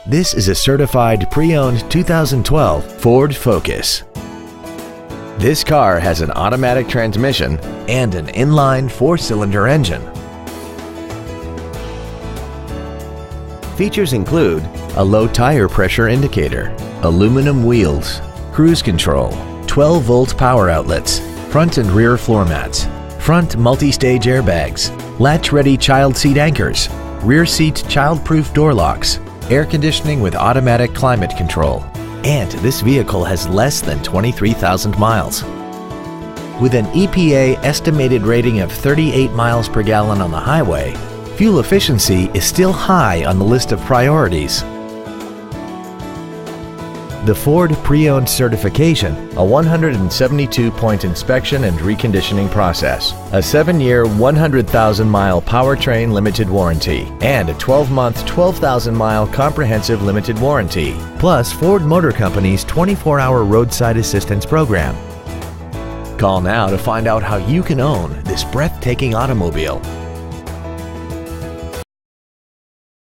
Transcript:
This is a certified pre-owned 2012 Ford Focus. This car has an automatic transmission and an inline 4-cylinder engine. Features include a low tire pressure indicator, aluminum wheels, cruise control, 12-volt power outlets, front and rear floor mats, front multi-stage airbags, latch-ready child seat anchors, rear seat child-proof door locks, air conditioning with automatic climate control, and this vehicle has less than 23,000 miles. With an EPA estimated rating of 38 miles per gallon on the highway, fuel efficiency is still high on the list of priorities. The Ford Pre-Owned Certification, a 172-point inspection and reconditioning process, a 7-year, 100,000-mile powertrain limited warranty, and a 12-month, 12,000-mile comprehensive limited warranty, plus Ford Motor Company's 24-hour roadside assistance program. Call now to find out how you can own this breathtaking automobile.